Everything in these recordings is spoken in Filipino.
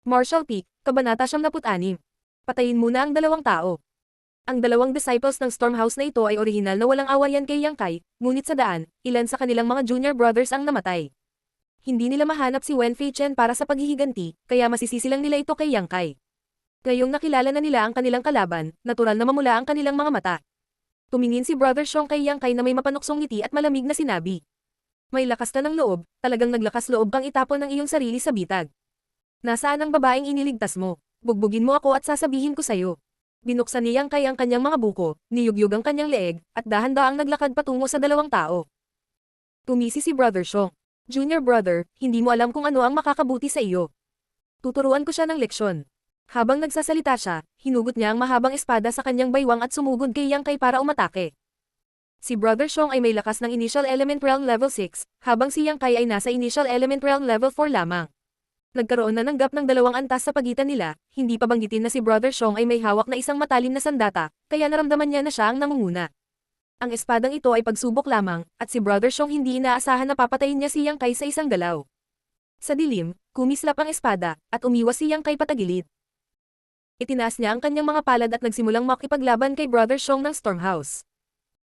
Martial Peak, Kabanata 76. Patayin muna ang dalawang tao. Ang dalawang disciples ng Stormhouse na ito ay orihinal na walang awayan kay Yang Kai, ngunit sa daan, ilan sa kanilang mga junior brothers ang namatay. Hindi nila mahanap si Wen Fei Chen para sa paghihiganti, kaya masisisilang nila ito kay Yang Kai. Ngayong nakilala na nila ang kanilang kalaban, natural na mamula ang kanilang mga mata. Tumingin si Brother Xiong kay Yang Kai na may mapanuksong ngiti at malamig na sinabi. May lakas ka ng loob, talagang naglakas loob kang itapon ang iyong sarili sa bitag. Nasaan ang babaeng iniligtas mo? Bugbugin mo ako at sasabihin ko sa'yo. Binuksan ni Yang Kai ang kanyang mga buko, niyugyug ang kanyang leeg, at dahan-daang naglakad patungo sa dalawang tao. Tumisi si Brother Xiong. Junior brother, hindi mo alam kung ano ang makakabuti sa iyo. Tuturuan ko siya ng leksyon. Habang nagsasalita siya, hinugot niya ang mahabang espada sa kanyang baywang at sumugod kay Yang Kai para umatake. Si Brother Xiong ay may lakas ng Initial Element Realm Level 6, habang si Yang Kai ay nasa Initial Element Realm Level 4 lamang. Nagkaroon na ng gap ng dalawang antas sa pagitan nila, hindi pa banggitin na si Brother Xiong ay may hawak na isang matalim na sandata, kaya naramdaman niya na siya ang nangunguna. Ang espadang ito ay pagsubok lamang, at si Brother Xiong hindi inaasahan na papatayin niya si Yang Kai sa isang galaw. Sa dilim, kumislap ang espada, at umiwas si Yang Kai patagilid. Itinaas niya ang kanyang mga palad at nagsimulang makipaglaban kay Brother Xiong ng Stormhouse.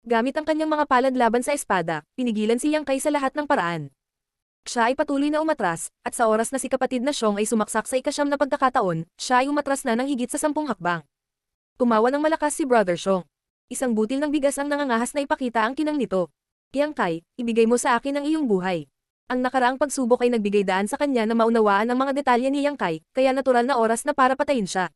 Gamit ang kanyang mga palad laban sa espada, pinigilan si Yang Kai sa lahat ng paraan. Siya ay patuloy na umatras, at sa oras na si kapatid na Xiong ay sumaksak sa ikasyam na pagkakataon, siya ay umatras na ng higit sa 10 hakbang. Tumawa ng malakas si Brother Xiong. Isang butil ng bigas ang nangangahas na ipakita ang kinang nito. Yang Kai, ibigay mo sa akin ang iyong buhay. Ang nakaraang pagsubok ay nagbigay daan sa kanya na maunawaan ang mga detalye ni Yang Kai, kaya natural na oras na para patayin siya.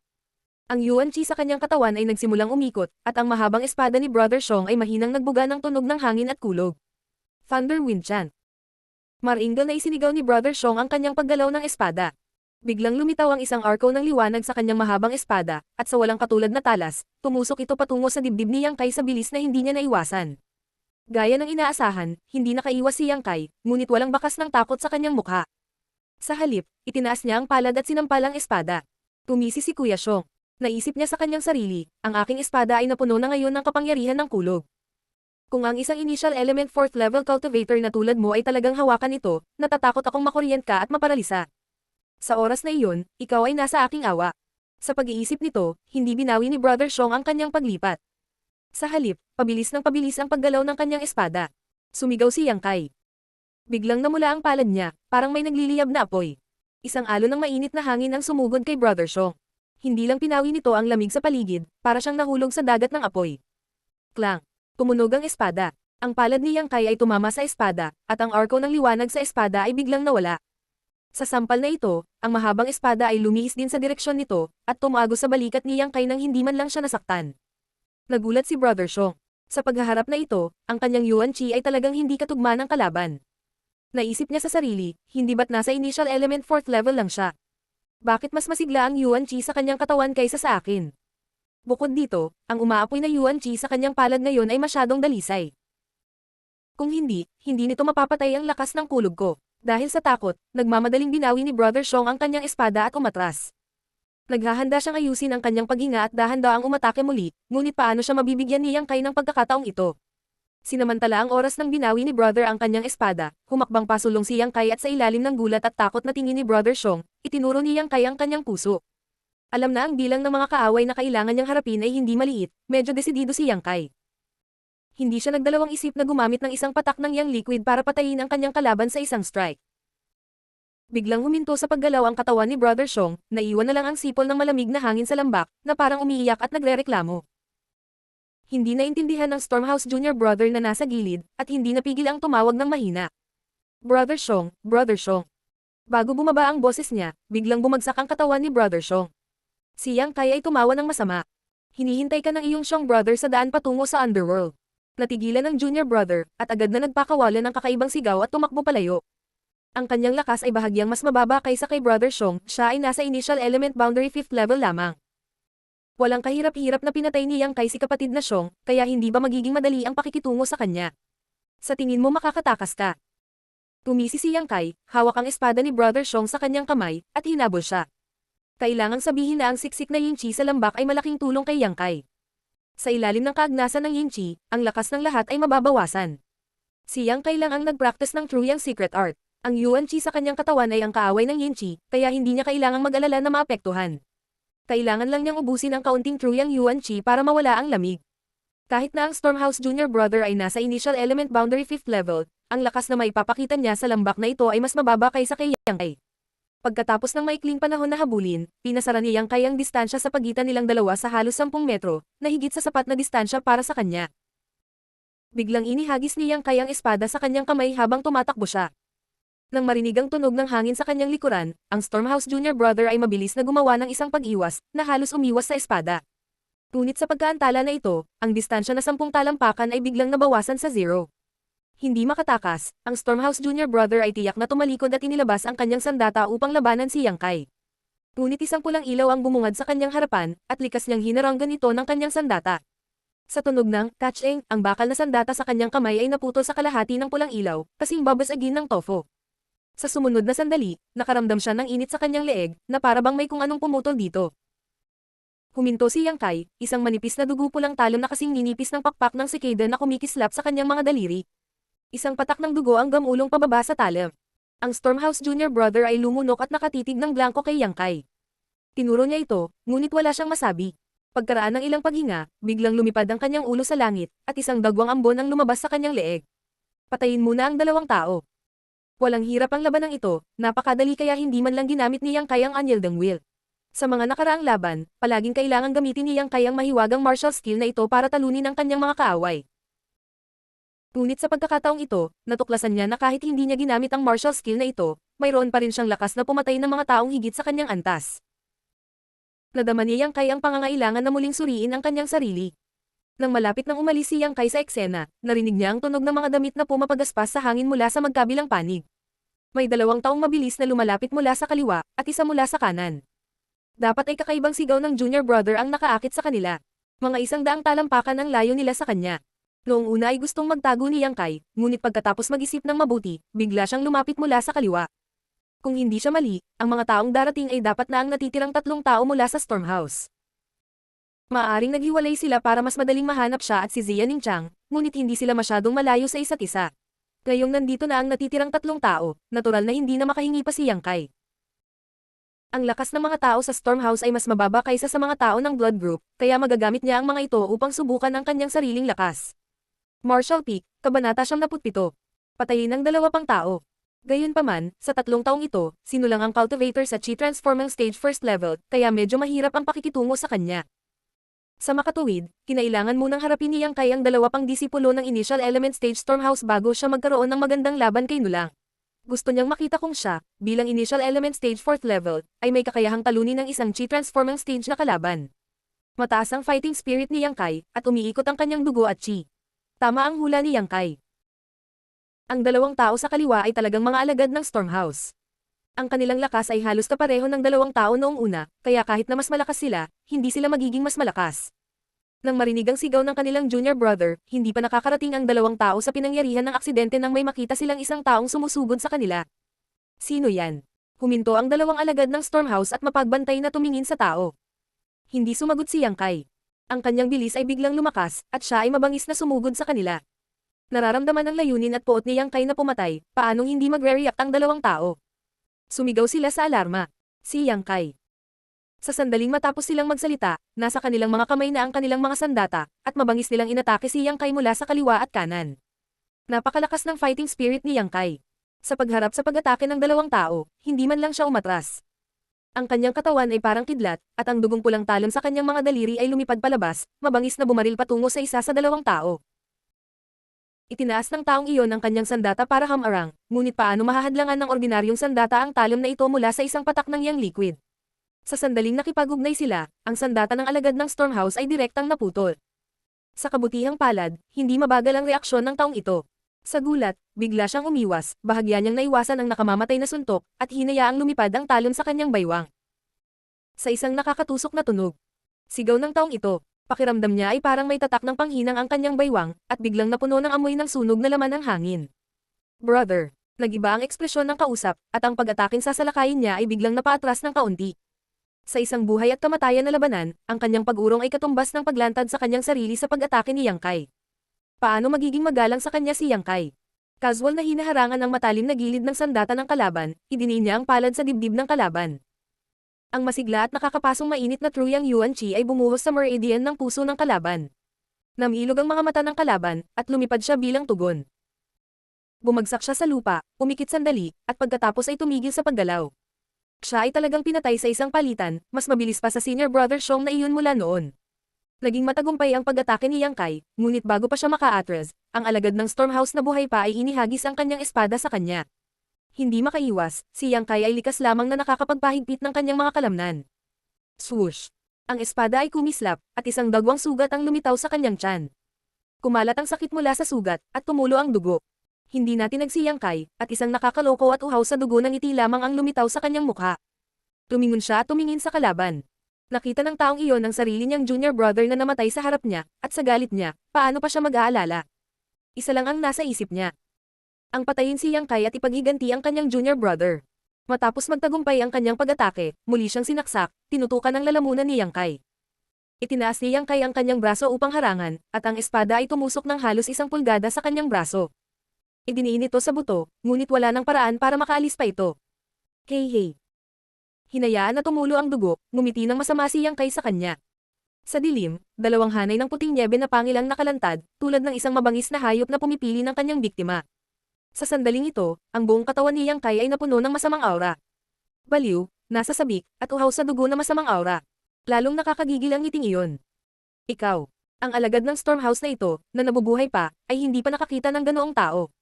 Ang Yuan Qi sa kanyang katawan ay nagsimulang umikot, at ang mahabang espada ni Brother Xiong ay mahinang nagbuga ng tunog ng hangin at kulog. Thunder Wind Chant. Maringal na isinigaw ni Brother Xiong ang kanyang paggalaw ng espada. Biglang lumitaw ang isang arco ng liwanag sa kanyang mahabang espada, at sa walang katulad na talas, tumusok ito patungo sa dibdib ni Yang Kai sa bilis na hindi niya naiwasan. Gaya ng inaasahan, hindi nakaiwas si Yang Kai, ngunit walang bakas ng takot sa kanyang mukha. Sa halip, itinaas niya ang palad at sinampal ang espada. Tumisi si Kuya Xiong. Naisip niya sa kanyang sarili, ang aking espada ay napuno na ngayon ng kapangyarihan ng kulog. Kung ang isang initial element 4th level cultivator na tulad mo ay talagang hawakan ito, natatakot akong makuryent ka at maparalisa. Sa oras na iyon, ikaw ay nasa aking awa. Sa pag-iisip nito, hindi binawi ni Brother Xiong ang kanyang paglipat. Sa halip, pabilis ng pabilis ang paggalaw ng kanyang espada. Sumigaw si Yang Kai. Biglang namula ang palad niya, parang may nagliliyab na apoy. Isang alon ng mainit na hangin ang sumugod kay Brother Xiong. Hindi lang pinawi nito ang lamig sa paligid, para siyang nahulog sa dagat ng apoy. Klang! Tumunog ang espada. Ang palad ni Yang Kai ay tumama sa espada, at ang arko ng liwanag sa espada ay biglang nawala. Sa sampal na ito, ang mahabang espada ay lumihis din sa direksyon nito, at tumago sa balikat ni Yang Kai nang hindi man lang siya nasaktan. Nagulat si Brother Xiong. Sa paghaharap na ito, ang kanyang Yuan Qi ay talagang hindi katugma ng kalaban. Naisip niya sa sarili, hindi ba't nasa initial element 4th level lang siya? Bakit mas masigla ang Yuan Qi sa kanyang katawan kaysa sa akin? Bukod dito, ang umaapoy na Yuan Qi sa kanyang palad ngayon ay masyadong dalisay. Kung hindi, hindi nito mapapatay ang lakas ng kulog ko. Dahil sa takot, nagmamadaling binawi ni Brother Xiong ang kanyang espada at umatras. Naghahanda siyang ayusin ang kanyang paghinga at dahan-daang umatake muli, ngunit paano siya mabibigyan ni Yang Kai ng pagkakataong ito? Sinamantala ang oras ng binawi ni Brother ang kanyang espada, humakbang pasulong si Yang Kai at sa ilalim ng gulat at takot na tingin ni Brother Xiong, itinuro ni Yang Kai ang kanyang puso. Alam na ang bilang ng mga kaaway na kailangan niyang harapin ay hindi maliit, medyo desidido si Yang Kai. Hindi siya nagdalawang isip na gumamit ng isang patak ng Yang Liquid para patayin ang kanyang kalaban sa isang strike. Biglang huminto sa paggalaw ang katawan ni Brother Xiong, naiwan na lang ang sipol ng malamig na hangin sa lambak, na parang umiiyak at nagrereklamo. Hindi naintindihan ng Stormhouse Junior Brother na nasa gilid, at hindi napigil ang tumawag ng mahina. Brother Xiong, Brother Xiong. Bago bumaba ang boses niya, biglang bumagsak ang katawan ni Brother Xiong. Si Yang Kai ay tumawa ng masama. Hinihintay ka ng iyong Xiong brother sa daan patungo sa underworld. Natigilan ng junior brother, at agad na nagpakawalan ng kakaibang sigaw at tumakbo palayo. Ang kanyang lakas ay bahagyang mas mababa kaysa kay Brother Xiong, siya ay nasa initial element boundary 5th level lamang. Walang kahirap-hirap na pinatay ni Yang Kai si kapatid na Xiong, kaya hindi ba magiging madali ang pakikitungo sa kanya? Sa tingin mo makakatakas ka? Tumisi si Yang Kai, hawak ang espada ni Brother Xiong sa kanyang kamay, at hinabol siya. Kailangang sabihin na ang siksik na Yin Qi sa lambak ay malaking tulong kay Yang Kai. Sa ilalim ng kaagnasan ng Yin Qi, ang lakas ng lahat ay mababawasan. Si Yang Kai lang ang nag-practice ng True Yang Secret Art. Ang Yuan Qi sa kanyang katawan ay ang kaaway ng Yin Qi, kaya hindi niya kailangang mag-alala na maapektuhan. Kailangan lang niyang ubusin ang kaunting true yang Yuan Qi para mawala ang lamig. Kahit na ang Stormhouse Junior Brother ay nasa initial element boundary 5th level, ang lakas na maipapakita niya sa lambak na ito ay mas mababa kaysa kay Yang Kai. Pagkatapos ng maikling panahon na habulin, pinasara ni Yang Kai ang distansya sa pagitan nilang dalawa sa halos 10 metro, na higit sa sapat na distansya para sa kanya. Biglang inihagis ni Yang Kai ang espada sa kanyang kamay habang tumatakbo siya. Nang marinig ang tunog ng hangin sa kanyang likuran, ang Stormhouse Junior Brother ay mabilis na gumawa ng isang pag-iwas, na halos umiwas sa espada. Ngunit sa pagkaantala na ito, ang distansya na 10 talampakan ay biglang nabawasan sa 0. Hindi makatakas, ang Stormhouse Junior Brother ay tiyak na tumalikod at inilabas ang kanyang sandata upang labanan si Yang Kai. Ngunit isang pulang ilaw ang bumungad sa kanyang harapan, at likas niyang hinaranggan ito ng kanyang sandata. Sa tunog ng catching, ang bakal na sandata sa kanyang kamay ay naputol sa kalahati ng pulang ilaw, kasing babasagin ng tofu. Sa sumunod na sandali, nakaramdam siya ng init sa kanyang leeg, na para bang may kung anong pumutol dito. Huminto si Yang Kai, isang manipis na dugo pulang talon na kasing ninipis ng pakpak ng cicada na kumikislap sa kanyang mga daliri. Isang patak ng dugo ang gamulong pababa sa talim. Ang Stormhouse Junior Brother ay lumunok at nakatitig ng blanko kay Yang Kai. Tinuro niya ito, ngunit wala siyang masabi. Pagkaraan ng ilang paghinga, biglang lumipad ang kanyang ulo sa langit, at isang dagwang ambon ang lumabas sa kanyang leeg. Patayin muna ang dalawang tao. Walang hirap ang labanang ito, napakadali kaya hindi man lang ginamit ni Yang Kai ang Anyildang Will. Sa mga nakaraang laban, palaging kailangang gamitin ni Yang Kai ang mahiwagang martial skill na ito para talunin ang kanyang mga kaaway. Ngunit sa pagkakataong ito, natuklasan niya na kahit hindi niya ginamit ang martial skill na ito, mayroon pa rin siyang lakas na pumatay ng mga taong higit sa kanyang antas. Nadama ni Yang Kai ang pangangailangan na muling suriin ang kanyang sarili. Nang malapit nang umalis si Yang Kai sa eksena, narinig niya ang tunog ng mga damit na pumapagaspas sa hangin mula sa magkabilang panig. May 2 taong mabilis na lumalapit mula sa kaliwa, at isa mula sa kanan. Dapat ay kakaibang sigaw ng Junior Brother ang nakaakit sa kanila. Mga 100 talampakan ang layo nila sa kanya. Noong una ay gustong magtago ni Yang Kai, ngunit pagkatapos mag-isip ng mabuti, bigla siyang lumapit mula sa kaliwa. Kung hindi siya mali, ang mga taong darating ay dapat na ang natitirang 3 tao mula sa Stormhouse. Maaaring naghiwalay sila para mas madaling mahanap siya at si Zia Ningchang, ngunit hindi sila masyadong malayo sa isa't isa. Ngayong nandito na ang natitirang 3 tao, natural na hindi na makahingi pa si Yang Kai. Ang lakas ng mga tao sa Stormhouse ay mas mababa kaysa sa mga tao ng Blood Group, kaya magagamit niya ang mga ito upang subukan ang kanyang sariling lakas. Martial Peak, Kabanata 77. Patayin ng 2 pang tao. Gayunpaman, sa 3 taong ito, sinulang ang Cultivator sa Chi Transforming Stage 1st level, kaya medyo mahirap ang pakikitungo sa kanya. Sa makatuwid, kinailangan munang harapin ni Yang Kai ang 2 pang disipulo ng Initial Element Stage Stormhouse bago siya magkaroon ng magandang laban kay Nulang. Gusto niyang makita kung siya, bilang Initial Element Stage 4th level, ay may kakayahang talunin ng isang Chi Transforming Stage na kalaban. Mataas ang fighting spirit ni Yang Kai, at umiikot ang kanyang dugo at Chi. Tama ang hula ni Yang Kai. Ang 2 tao sa kaliwa ay talagang mga alagad ng Stormhouse. Ang kanilang lakas ay halos kapareho ng 2 tao noong una, kaya kahit na mas malakas sila, hindi sila magiging mas malakas. Nang marinig ang sigaw ng kanilang junior brother, hindi pa nakakarating ang 2 tao sa pinangyarihan ng aksidente nang may makita silang isang taong sumusugod sa kanila. Sino yan? Huminto ang 2 alagad ng Stormhouse at mapagbantay na tumingin sa tao. Hindi sumagot si Yang Kai. Ang kanyang bilis ay biglang lumakas, at siya ay mabangis na sumugod sa kanila. Nararamdaman ng layunin at puot ni Yang Kai na pumatay, paanong hindi magre-react ang 2 tao? Sumigaw sila sa alarma. Si Yang Kai. Sa sandaling matapos silang magsalita, nasa kanilang mga kamay na ang kanilang mga sandata, at mabangis nilang inatake si Yang Kai mula sa kaliwa at kanan. Napakalakas ng fighting spirit ni Yang Kai. Sa pagharap sa pag-atake ng 2 tao, hindi man lang siya umatras. Ang kanyang katawan ay parang kidlat, at ang dugong pulang talon sa kanyang mga daliri ay lumipad palabas, mabangis na bumaril patungo sa isa sa 2 tao. Itinaas ng taong iyon ang kanyang sandata para hamarang, ngunit paano mahahadlangan ng ordinaryong sandata ang talon na ito mula sa isang patak ng yang liquid. Sa sandaling nakipag-ugnay sila, ang sandata ng alagad ng Stormhouse ay direktang naputol. Sa kabutihang palad, hindi mabagal ang reaksyon ng taong ito. Sa gulat, bigla siyang umiwas, bahagya niyang naiwasan ang nakamamatay na suntok, at hinayaang lumipad ang talon sa kanyang baywang. Sa isang nakakatusok na tunog, sigaw ng taong ito. Pakiramdam niya ay parang may tatak ng panghinang ang kanyang baywang, at biglang napuno ng amoy ng sunog na laman ng hangin. Brother, nagiba ang ekspresyon ng kausap, at ang pag-ataking sasalakayin niya ay biglang napaatras ng kaunti. Sa isang buhay at kamatayan na labanan, ang kanyang pag-urong ay katumbas ng paglantad sa kanyang sarili sa pag-atake ni Yang Kai. Paano magiging magalang sa kanya si Yang Kai? Casual na hinaharangan ang matalim na gilid ng sandata ng kalaban, idiniin niya ang palad sa dibdib ng kalaban. Ang masigla at nakakapasong mainit na Truyang Yuan Chi ay bumuhos sa meridian ng puso ng kalaban. Namilog ang mga mata ng kalaban, at lumipad siya bilang tugon. Bumagsak siya sa lupa, umikit sandali, at pagkatapos ay tumigil sa paggalaw. Siya ay talagang pinatay sa isang palitan, mas mabilis pa sa senior brother Xiong na iyon mula noon. Naging matagumpay ang pag-atake ni Yang Kai, ngunit bago pa siya maka-atras, ang alagad ng Stormhouse na buhay pa ay inihagis ang kanyang espada sa kanya. Hindi makaiwas, si Yang Kai ay likas lamang na nakakapagpahigpit ng kanyang mga kalamnan. Swoosh! Ang espada ay kumislap, at isang dagwang sugat ang lumitaw sa kanyang tiyan. Kumalat ang sakit mula sa sugat, at tumulo ang dugo. Hindi natinag si Yang Kai, at isang nakakaloko at uhaw sa dugo ng ngiti lamang ang lumitaw sa kanyang mukha. Tumingon siya at tumingin sa kalaban. Nakita ng taong iyon ang sarili niyang junior brother na namatay sa harap niya, at sa galit niya, paano pa siya mag-aalala? Isa lang ang nasa isip niya. Ang patayin si Yang Kai at ipaghiganti ang kanyang junior brother. Matapos magtagumpay ang kanyang pag-atake, muli siyang sinaksak, tinutukan ng lalamunan ni Yang Kai. Itinaas ni Yang Kai ang kanyang braso upang harangan, at ang espada ay tumusok ng halos 1 pulgada sa kanyang braso. Idiniin ito sa buto, ngunit wala nang paraan para makaalis pa ito. Hey. Hinayaan na tumulo ang dugo, ngumiti ng masama si Yang Kai sa kanya. Sa dilim, 2 hanay ng puting nyebe na pangilang nakalantad, tulad ng isang mabangis na hayop na pumipili ng kanyang biktima. Sa sandaling ito, ang buong katawan ni Yang Kai ay napuno ng masamang aura. Baliw, nasa sabik, at uhaw sa dugo na masamang aura. Lalong nakakagigil ang ngiting iyon. Ikaw, ang alagad ng Stormhouse na ito, na nabubuhay pa, ay hindi pa nakakita ng ganoong tao.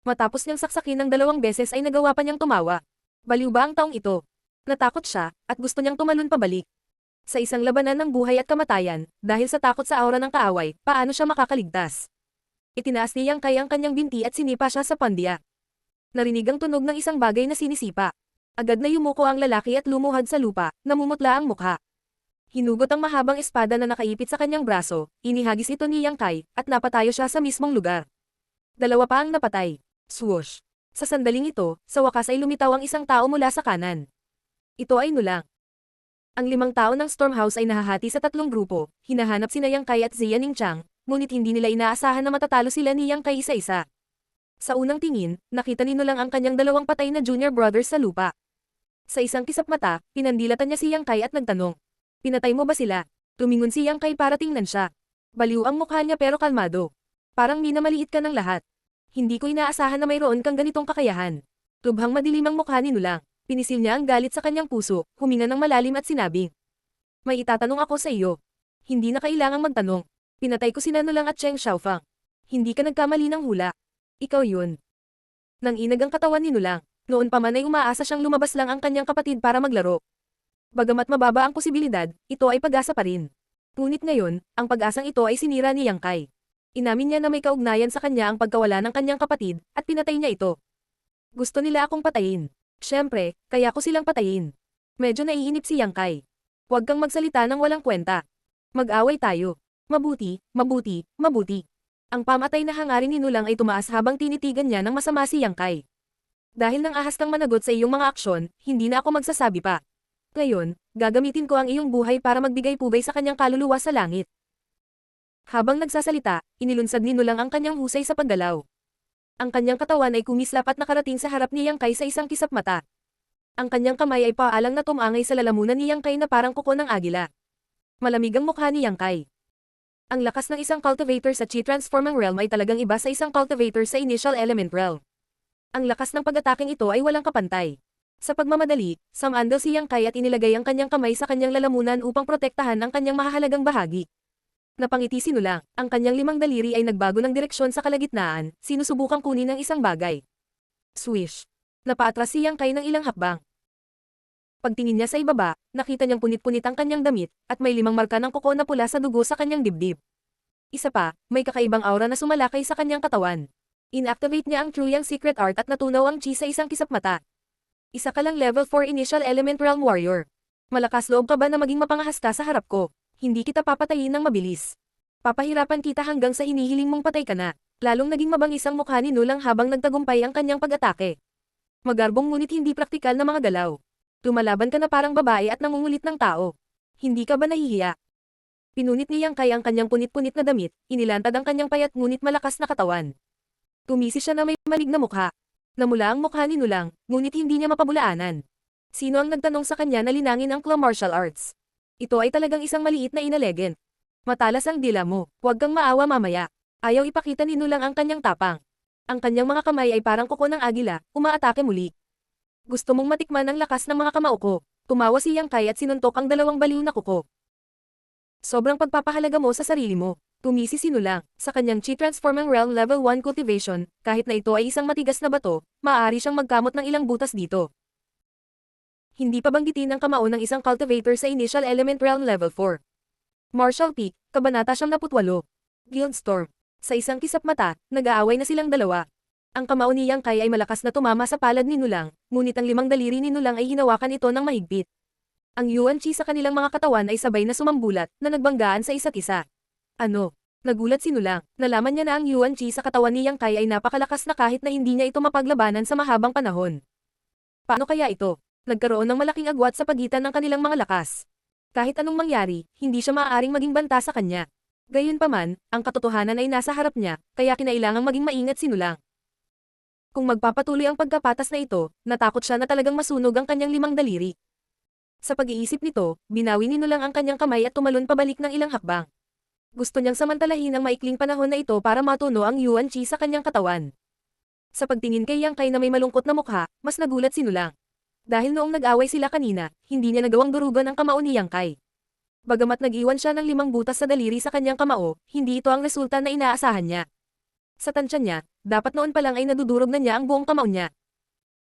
Matapos niyang saksakin ng 2 beses ay nagawa pa niyang tumawa. Baliw ba ang taong ito? Natakot siya, at gusto niyang tumalon pabalik. Sa isang labanan ng buhay at kamatayan, dahil sa takot sa aura ng kaaway, paano siya makakaligtas? Itinaas ni Yang Kai ang kanyang binti at sinipa siya sa pandya. Narinig ang tunog ng isang bagay na sinisipa. Agad na yumuko ang lalaki at lumuhad sa lupa, namumutla ang mukha. Hinugot ang mahabang espada na nakaipit sa kanyang braso, inihagis ito ni Yang Kai, at napatayo siya sa mismong lugar. 2 pa ang napatay. Swoosh! Sa sandaling ito, sa wakas ay lumitaw ang isang tao mula sa kanan. Ito ay nulang. Ang 5 tao ng Stormhouse ay nahahati sa 3 grupo, hinahanap sina Yang Kai at Xia Ningqiang, ngunit hindi nila inaasahan na matatalo sila ni Yang Kai isa-isa. Sa unang tingin, nakita ni Nulang ang kanyang 2 patay na junior brothers sa lupa. Sa isang kisap mata, pinandilatan niya si Yang Kai at nagtanong, "Pinatay mo ba sila?" Tumingon si Yang Kai para tingnan siya. Baliw ang mukha niya pero kalmado. Parang minamaliit ka ng lahat. Hindi ko inaasahan na mayroon kang ganitong kakayahan. Lubhang madilim ang mukha ni Nulang. Pinisil niya ang galit sa kanyang puso, huminga ng malalim at sinabing, "May itatanong ako sa iyo. Hindi na kailangang magtanong. Pinatay ko sina Nulang at Cheng Xiaofang. Hindi ka nagkamali ng hula. Ikaw yun." Nang inag ang katawan ni Nulang, noon pa man ay umaasa siyang lumabas lang ang kanyang kapatid para maglaro. Bagamat mababa ang posibilidad, ito ay pag-asa pa rin. Ngunit ngayon, ang pag-asang ito ay sinira ni Yang Kai. Inamin niya na may kaugnayan sa kanya ang pagkawala ng kanyang kapatid, at pinatay niya ito. Gusto nila akong patayin. Siyempre, kaya ko silang patayin. Medyo naiinip si Yang Kai. Huwag kang magsalita ng walang kwenta. Mag-away tayo. Mabuti. Ang pamatay na hangarin ni Nulang ay tumaas habang tinitigan niya ng masama si Yang Kai. Dahil nang ahas kang managot sa iyong mga aksyon, hindi na ako magsasabi pa. Ngayon, gagamitin ko ang iyong buhay para magbigay pubay sa kanyang kaluluwa sa langit. Habang nagsasalita, inilunsad ni Nulang ang kanyang husay sa paggalaw. Ang kanyang katawan ay kumislap at nakarating sa harap ni Yang Kai sa isang kisap mata. Ang kanyang kamay ay paalang na tumangay sa lalamunan ni Yang Kai na parang kuko ng agila. Malamig ang mukha ni Yang Kai. Ang lakas ng isang cultivator sa Chi-transforming realm ay talagang iba sa isang cultivator sa initial element realm. Ang lakas ng pag-ataking ito ay walang kapantay. Sa pagmamadali, sumandal si Yang Kai at inilagay ang kanyang kamay sa kanyang lalamunan upang protektahan ang kanyang mahahalagang bahagi. Napangiti si Nulang, ang kanyang 5 daliri ay nagbago ng direksyon sa kalagitnaan, sinusubukang kunin ang isang bagay. Swish! Napaatras si Yang Kai ng ilang hakbang. Pagtingin niya sa ibaba, nakita niyang punit-punit ang kanyang damit, at may 5 marka ng kuko na pula sa dugo sa kanyang dibdib. Isa pa, may kakaibang aura na sumalakay sa kanyang katawan. Inactivate niya ang Truyang Secret Art at natunaw ang chi sa isang kisap mata. Isa ka lang level 4 Initial Element Realm Warrior. Malakas loob ka ba na maging mapangahas ka sa harap ko? Hindi kita papatayin ng mabilis. Papahirapan kita hanggang sa hinihiling mong patay ka na. Lalong naging mabangis ang mukha ni Nulang habang nagtagumpay ang kanyang pag-atake. Magarbong ngunit hindi praktikal na mga galaw. Lumalaban ka na parang babae at nangungulit ng tao. Hindi ka ba nahihiya? Pinunit ni Yang Kai ang kanyang punit-punit na damit, inilantad ang kanyang payat ngunit malakas na katawan. Tumisi siya na may malig na mukha. Namula ang mukha ni Nulang, ngunit hindi niya mapabulaanan. Sino ang nagtanong sa kanya na linangin ang claw martial arts? Ito ay talagang isang maliit na inalegend. Matalas ang dila mo, huwag kang maawa mamaya. Ayaw ipakita ni Nulang ang kanyang tapang. Ang kanyang mga kamay ay parang kuko ng agila, umaatake muli. Gusto mong matikman ang lakas ng mga kamao ko. Tumawa si Yang Kai at sinuntok ang dalawang baliw na kuko. Sobrang pagpapahalaga mo sa sarili mo. Tumisi si Nulang, sa kanyang Chi Transforming Realm Level 1 Cultivation, kahit na ito ay isang matigas na bato, maaari siyang magkamot ng ilang butas dito. Hindi pa banggitin ang kamao ng isang cultivator sa Initial Element Realm Level 4. Martial Peak, Kabanata 78. Guildstorm. Sa isang kisap mata, nag-aaway na silang dalawa. Ang kamao ni Yang Kai ay malakas na tumama sa palad ni Nulang, ngunit ang limang daliri ni Nulang ay hinawakan ito ng mahigpit. Ang Yuan Chi sa kanilang mga katawan ay sabay na sumambulat, na nagbanggaan sa isa't isa. Ano? Nagulat si Nulang, nalaman niya na ang Yuan Chi sa katawan ni Yang Kai ay napakalakas na kahit na hindi niya ito mapaglabanan sa mahabang panahon. Paano kaya ito? Nagkaroon ng malaking agwat sa pagitan ng kanilang mga lakas. Kahit anong mangyari, hindi siya maaaring maging banta sa kanya. Gayunpaman, ang katotohanan ay nasa harap niya, kaya kinailangang maging maingat si Nulang. Kung magpapatuloy ang pagkapatas na ito, natakot siya na talagang masunog ang kanyang limang daliri. Sa pag-iisip nito, binawi ni Nulang ang kanyang kamay at tumalon pabalik ng ilang hakbang. Gusto niyang samantalahin ang maikling panahon na ito para matuno ang Yuan Chi sa kanyang katawan. Sa pagtingin kay Yang Kai na may malungkot na mukha, mas nagulat si Nulang. Dahil noong nag-away sila kanina, hindi niya nagawang durugan ang kamao ni Yang Kai. Bagamat nag-iwan siya ng 5 butas sa daliri sa kanyang kamao, hindi ito ang resulta na inaasahan niya. Sa tansya niya, dapat noon pa lang ay nadudurog na niya ang buong kamao niya.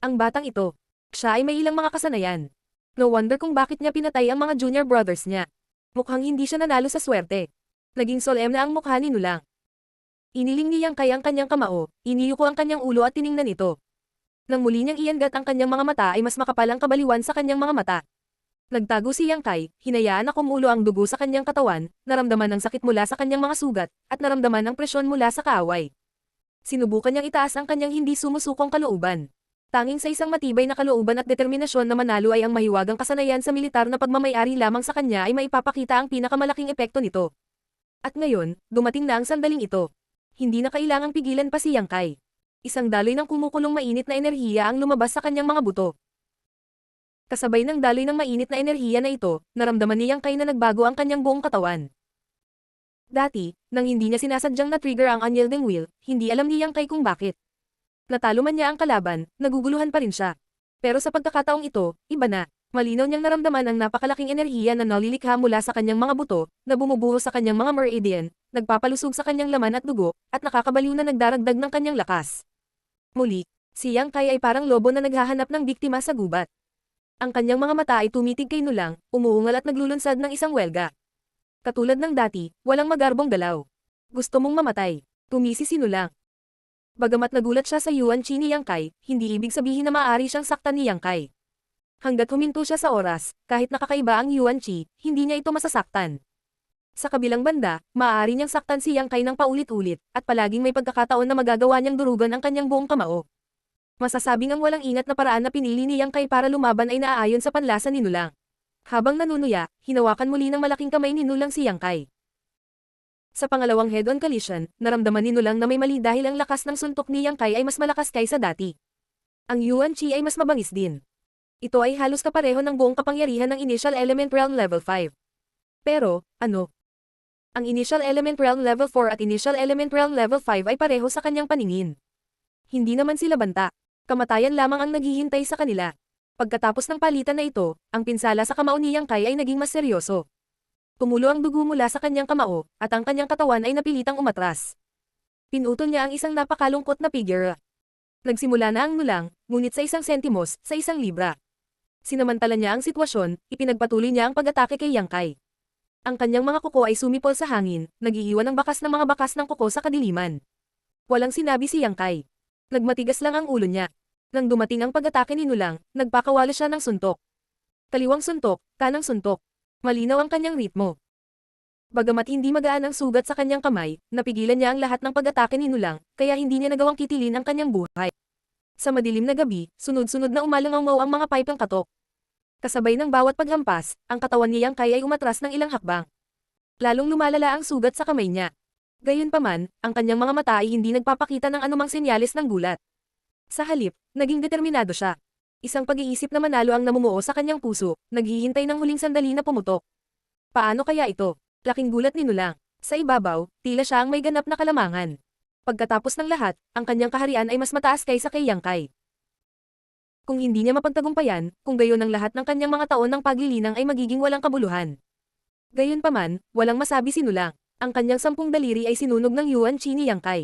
Ang batang ito, siya ay may ilang mga kasanayan. No wonder kung bakit niya pinatay ang mga junior brothers niya. Mukhang hindi siya nanalo sa swerte. Naging solemn na ang mukha ni Nulang. Iniling ni Yang Kai ang kanyang kamao, iniyuko ang kanyang ulo at tiningnan ito. Nang muli niyang iangat ang kanyang mga mata ay mas makapal ang kabaliwan sa kanyang mga mata. Nagtago si Yang Kai, hinayaan na kumulo ang dugo sa kanyang katawan, naramdaman ng sakit mula sa kanyang mga sugat, at naramdaman ng presyon mula sa kaaway. Sinubukan niyang itaas ang kanyang hindi sumusukong kalooban. Tanging sa isang matibay na kalooban at determinasyon na manalo ay ang mahiwagang kasanayan sa militar na pagmamayari lamang sa kanya ay maipapakita ang pinakamalaking epekto nito. At ngayon, dumating na ang sandaling ito. Hindi na kailangang pigilan pa si Yang Kai. Isang daloy ng kumukulong mainit na enerhiya ang lumabas sa kanyang mga buto. Kasabay ng daloy ng mainit na enerhiya na ito, naramdaman ni Yang Kai na nagbago ang kanyang buong katawan. Dati, nang hindi niya sinasadyang na-trigger ang unyielding will, hindi alam ni Yang Kai kung bakit. Natalo man niya ang kalaban, naguguluhan pa rin siya. Pero sa pagkakataong ito, iba na. Malinaw niyang naramdaman ang napakalaking enerhiya na nalilikha mula sa kanyang mga buto, na bumubuhos sa kanyang mga meridian, nagpapalusog sa kanyang laman at dugo, at nakakabaliw na nagdaragdag ng kanyang lakas. Muli, si Yang Kai ay parang lobo na naghahanap ng biktima sa gubat. Ang kanyang mga mata ay tumitig kay Nulang, umuungal at naglulunsad ng isang welga. Katulad ng dati, walang magarbong galaw. Gusto mong mamatay. Tumisi si Nulang. Bagamat nagulat siya sa Yuan Chi ni Yang Kai, hindi ibig sabihin na maaari siyang saktan ni Yang Kai. Hanggat huminto siya sa oras, kahit nakakaiba ang Yuan Chi, hindi niya ito masasaktan. Sa kabilang banda, maaari niyang saktan si Yang Kai ng paulit-ulit, at palaging may pagkakataon na magagawa niyang durugan ang kanyang buong kamao. Masasabing ang walang ingat na paraan na pinili ni Yang Kai para lumaban ay naaayon sa panlasa ni Nulang. Habang nanunuya, hinawakan muli ng malaking kamay ni Nulang si Yang Kai. Sa pangalawang head-on collision, naramdaman ni Nulang na may mali dahil ang lakas ng suntok ni Yang Kai ay mas malakas kaysa dati. Ang Yuan Chi ay mas mabangis din. Ito ay halos kapareho ng buong kapangyarihan ng Initial Element Realm Level 5. Pero, ano? Ang Initial Element Realm Level 4 at Initial Element Realm Level 5 ay pareho sa kanyang paningin. Hindi naman sila banta. Kamatayan lamang ang naghihintay sa kanila. Pagkatapos ng palitan na ito, ang pinsala sa kamao ni Yang Kai ay naging mas seryoso. Tumulo ang dugo mula sa kanyang kamao, at ang kanyang katawan ay napilitang umatras. Pinutol niya ang isang napakalungkot na figure. Nagsimula na ang Nulang, ngunit sa 1 sentimos, sa 1 libra. Sinamantala niya ang sitwasyon, ipinagpatuloy niya ang pag-atake kay Yang Kai. Ang kanyang mga kuko ay sumipol sa hangin, nag-iiwan ng bakas ng mga bakas ng kuko sa kadiliman. Walang sinabi si Yang Kai. Nagmatigas lang ang ulo niya. Nang dumating ang pag-atake ni Nulang, nagpakawala siya ng suntok. Kaliwang suntok, kanang suntok. Malinaw ang kanyang ritmo. Bagamat hindi magaan ang sugat sa kanyang kamay, napigilan niya ang lahat ng pag-atake ni Nulang, kaya hindi niya nagawang kitilin ang kanyang buhay. Sa madilim na gabi, sunod-sunod na umalangaw ang mga pipe ng katok. Kasabay ng bawat paghampas, ang katawan ni Yang Kai ay umatras ng ilang hakbang. Lalong lumalala ang sugat sa kamay niya. Gayunpaman, ang kanyang mga mata ay hindi nagpapakita ng anumang senyales ng gulat. Sa halip, naging determinado siya. Isang pag-iisip na manalo ang namumuo sa kanyang puso, naghihintay ng huling sandali na pumutok. Paano kaya ito? Laking gulat ni Nulang. Sa ibabaw, tila siya ang may ganap na kalamangan. Pagkatapos ng lahat, ang kanyang kaharian ay mas mataas kaysa kay Yang Kai. Kung hindi niya mapagtagumpayan, kung gayon ang lahat ng kanyang mga taon ng paglilinang ay magiging walang kabuluhan. Gayunpaman, walang masabi si Nulang. Ang kanyang 10 daliri ay sinunog ng Yuan Chi ni Yang Kai.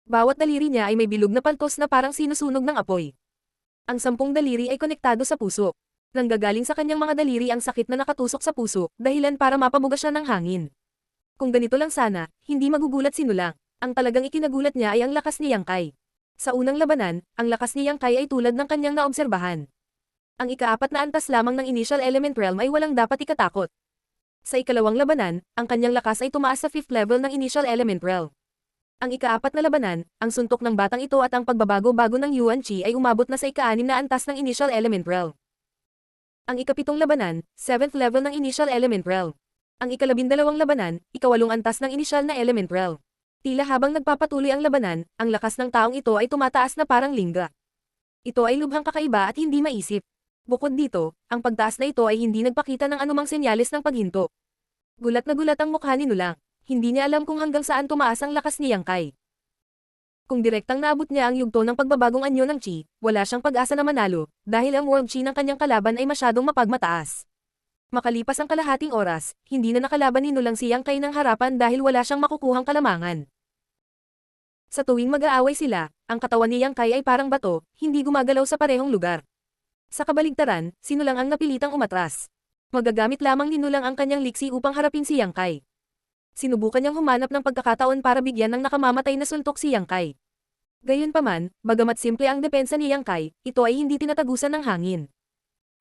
Bawat daliri niya ay may bilog na paltos na parang sinusunog ng apoy. Ang 10 daliri ay konektado sa puso. Nanggagaling sa kanyang mga daliri ang sakit na nakatusok sa puso, dahilan para mapabuga siya ng hangin. Kung ganito lang sana, hindi magugulat si Nulang. Ang talagang ikinagulat niya ay ang lakas ni Yang Kai. Sa unang labanan, ang lakas ni Yang Kai ay tulad ng kanyang naobserbahan. Ang ika-4 na antas lamang ng Initial Element Realm ay walang dapat ikatakot. Sa ikalawang labanan, ang kanyang lakas ay tumaas sa 5th level ng Initial Element Realm. Ang ika-4 na labanan, ang suntok ng batang ito at ang pagbabago-bago ng Yuan Chi ay umabot na sa ika-6 na antas ng Initial Element Realm. Ang ika-7 labanan, 7th level ng Initial Element Realm. Ang ika-12 labanan, ika-8 antas ng Initial na Element Realm. Tila habang nagpapatuloy ang labanan, ang lakas ng taong ito ay tumataas na parang lingga. Ito ay lubhang kakaiba at hindi maisip. Bukod dito, ang pagtaas na ito ay hindi nagpakita ng anumang senyales ng paghinto. Gulat na gulat ang mukha ni Nulang. Hindi niya alam kung hanggang saan tumaas ang lakas ni Yang Kai. Kung direktang naabot niya ang yugto ng pagbabagong anyo ng Chi, wala siyang pag-asa na manalo, dahil ang World Chi ng kanyang kalaban ay masyadong mapagmataas. Makalipas ang kalahating oras, hindi na nakalaban ni Nulang si Yang Kai ng harapan dahil wala siyang makukuhang kalamangan. Sa tuwing mag-aaway sila, ang katawan ni Yang Kai ay parang bato, hindi gumagalaw sa parehong lugar. Sa kabaligtaran, si Nulang ang napilitang umatras. Magagamit lamang ni Nulang ang kanyang liksi upang harapin si Yang Kai. Sinubukan niyang humanap ng pagkakataon para bigyan ng nakamamatay na suntok si Yang Kai. Gayunpaman, bagamat simple ang depensa ni Yang Kai, ito ay hindi tinatagusan ng hangin.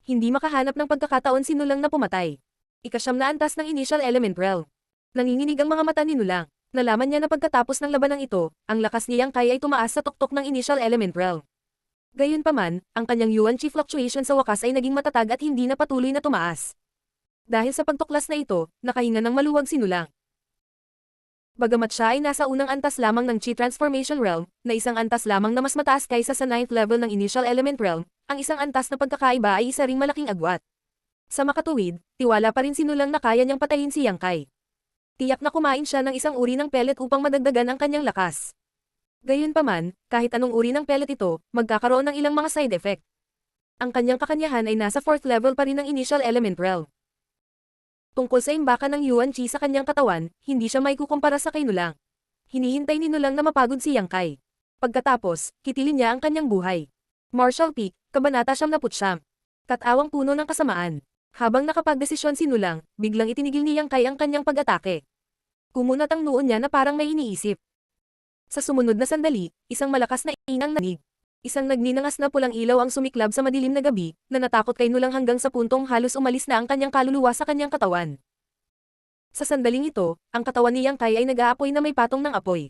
Hindi makahanap ng pagkakataon si Nulang na pumatay. Ika-9 na antas ng Initial Element Realm. Nanginginig ang mga mata ni Nulang. Nalaman niya na pagkatapos ng labanang ito, ang lakas ni Yang Kai ay tumaas sa tuktok ng Initial Element Realm. Gayunpaman, ang kanyang Yuan Chi fluctuation sa wakas ay naging matatag at hindi na patuloy na tumaas. Dahil sa pagtuklas na ito, nakahinga ng maluwag si Nulang. Bagamat siya ay nasa unang antas lamang ng Chi Transformation Realm, na isang antas lamang na mas mataas kaysa sa 9th level ng Initial Element Realm, ang isang antas na pagkakaiba ay isa ring malaking agwat. Sa makatuwid, tiwala pa rin si Nulang na kaya niyang patayin si Yang Kai. Tiyak na kumain siya ng isang uri ng pellet upang madagdagan ang kanyang lakas. Gayunpaman, kahit anong uri ng pellet ito, magkakaroon ng ilang mga side effect. Ang kanyang kakanyahan ay nasa 4th level pa rin ng Initial Element Realm. Tungkol sa imbakan ng Yuan Chi sa kanyang katawan, hindi siya may kukumpara sa kay Nulang. Hinihintay ni Nulang na mapagod si Yang Kai. Pagkatapos, kitilin niya ang kanyang buhay. Martial Peak, Kabanata 79. Katawang puno ng kasamaan. Habang nakapagdesisyon si Nulang, biglang itinigil ni Yang Kai ang kanyang pag-atake. Kumunat ang noon niya na parang may iniisip. Sa sumunod na sandali, isang malakas na inang nanig. Isang nagninangas na pulang ilaw ang sumiklab sa madilim na gabi, na natakot kay Nulang hanggang sa puntong halos umalis na ang kanyang kaluluwa sa kanyang katawan. Sa sandaling ito, ang katawan ni Yang Kai ay nag-aapoy na may patong ng apoy.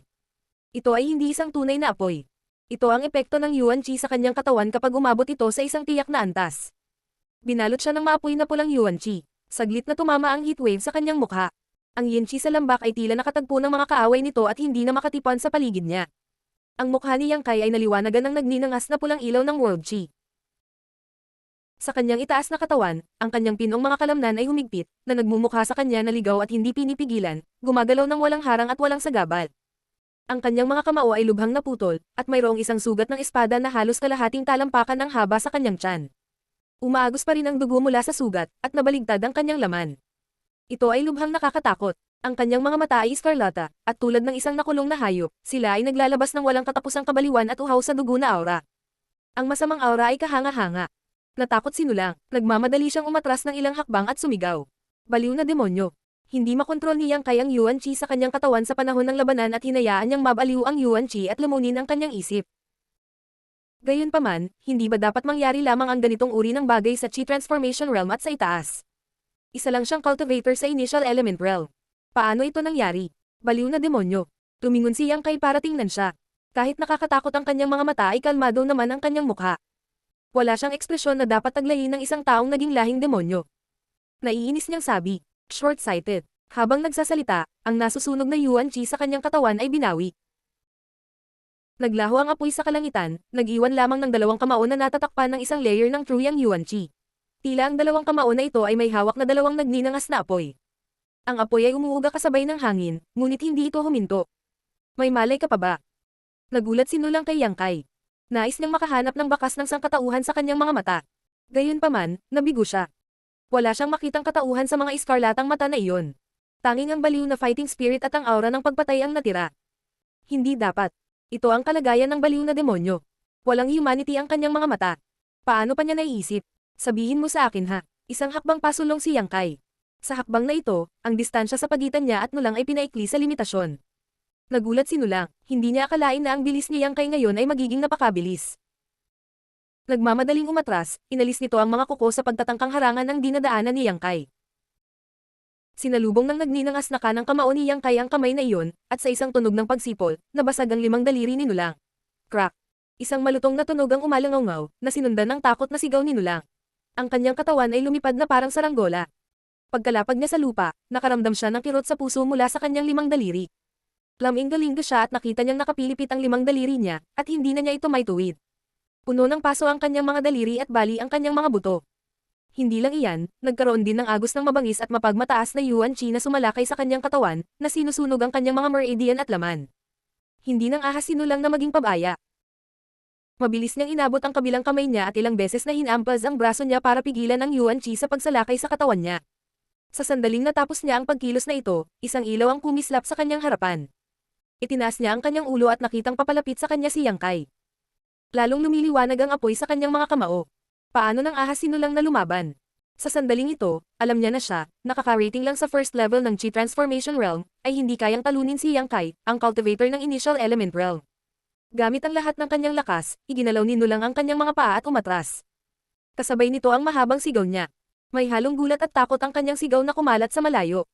Ito ay hindi isang tunay na apoy. Ito ang epekto ng Yuan Chi sa kanyang katawan kapag umabot ito sa isang tiyak na antas. Binalot siya ng maapoy na pulang Yuan Chi. Saglit na tumama ang heatwave sa kanyang mukha. Ang Yin Chi sa lambak ay tila nakatagpo ng mga kaaway nito at hindi na makatipan sa paligid niya. Ang mukha ni Yang Kai ay naliwanagan ng nagninangas na pulang ilaw ng World Chi. Sa kanyang itaas na katawan, ang kanyang pinong mga kalamnan ay humigpit, na nagmumukha sa kanya na ligaw at hindi pinipigilan, gumagalaw ng walang harang at walang sagabal. Ang kanyang mga kamao ay lubhang naputol, at mayroong isang sugat ng espada na halos kalahating talampakan ng haba sa kanyang tiyan. Umaagos pa rin ang dugo mula sa sugat, at nabaligtad ang kanyang laman. Ito ay lubhang nakakatakot. Ang kanyang mga mata ay iskarlata, at tulad ng isang nakulong na hayop, sila ay naglalabas ng walang katapusang kabaliwan at uhaw sa dugo na aura. Ang masamang aura ay kahanga-hanga. Natakot si Nulang, nagmamadali siyang umatras ng ilang hakbang at sumigaw. Baliw na demonyo. Hindi makontrol ni Yang Kai ang Yuan Chi sa kanyang katawan sa panahon ng labanan at hinayaan niyang mabaliw ang Yuan Chi at lumunin ang kanyang isip. Gayunpaman, hindi ba dapat mangyari lamang ang ganitong uri ng bagay sa Chi Transformation Realm at sa itaas? Isa lang siyang cultivator sa Initial Element Realm. Paano ito nangyari? Baliw na demonyo. Tumingon si Yang Kai para tingnan siya. Kahit nakakatakot ang kanyang mga mata ay kalmado naman ang kanyang mukha. Wala siyang ekspresyon na dapat taglayin ng isang taong naging lahing demonyo. Naiinis niyang sabi, short-sighted. Habang nagsasalita, ang nasusunog na Yuan Chi sa kanyang katawan ay binawi. Naglaho ang apoy sa kalangitan, nag-iwan lamang ng dalawang kamao na natatakpan ng isang layer ng truyang Yuan Chi. Tila ang dalawang kamao na ito ay may hawak na dalawang nagninangas na apoy. Ang apoy ay umuuga kasabay ng hangin, ngunit hindi ito huminto. May malay ka pa ba? Nagulat si Nulang kay Yang Kai. Nais niyang makahanap ng bakas ng sangkatauhan sa kanyang mga mata. Gayunpaman, nabigo siya. Wala siyang makitang katauhan sa mga iskarlatang mata na iyon. Tanging ang baliw na fighting spirit at ang aura ng pagpatay ang natira. Hindi dapat. Ito ang kalagayan ng baliw na demonyo. Walang humanity ang kanyang mga mata. Paano pa niya naiisip? Sabihin mo sa akin ha. Isang hakbang pasulong si Yang Kai. Sa hakbang na ito, ang distansya sa pagitan niya at Nulang ay pinaikli sa limitasyon. Nagulat si Nulang, hindi niya akalain na ang bilis ni Yang Kai ngayon ay magiging napakabilis. Nagmamadaling umatras, inalis nito ang mga kuko sa pagtatangkang harangan ng dinadaanan ni Yang Kai. Sinalubong ng nagninangas na kanang kamao ni Yang Kai ang kamay na iyon, at sa isang tunog ng pagsipol, nabasag ang 5 daliri ni Nulang. Crack! Isang malutong na tunog ang umalangaw na sinundan ng takot na sigaw ni Nulang. Ang kanyang katawan ay lumipad na parang saranggola. Pagkalapag niya sa lupa, nakaramdam siya ng kirot sa puso mula sa kanyang 5 daliri. Laming-galing siya at nakita niyang nakapilipit ang 5 daliri niya, at hindi na niya ito maituwid. Puno ng paso ang kanyang mga daliri at bali ang kanyang mga buto. Hindi lang iyan, nagkaroon din ng agos ng mabangis at mapagmataas na Yuan Chi na sumalakay sa kanyang katawan, na sinusunog ang kanyang mga meridian at laman. Hindi nang ahas si Nulang na maging pabaya. Mabilis niyang inabot ang kabilang kamay niya at ilang beses na hinampas ang braso niya para pigilan ang Yuan Chi sa pagsalakay sa katawan niya. Sa sandaling natapos niya ang pagkilos na ito, isang ilaw ang kumislap sa kanyang harapan. Itinaas niya ang kanyang ulo at nakitang papalapit sa kanya si Yang Kai. Lalong lumiliwanag ang apoy sa kanyang mga kamao. Paano nang ahas si Nulang na lumaban? Sa sandaling ito, alam niya na siya, nakaka-rating lang sa first level ng Chi Transformation Realm, ay hindi kayang talunin si Yang Kai, ang cultivator ng Initial Element Realm. Gamit ang lahat ng kanyang lakas, iginalaw ni Nulang ang kanyang mga paa at umatras. Kasabay nito ang mahabang sigaw niya. May halong gulat at takot ang kanyang sigaw na kumalat sa malayo.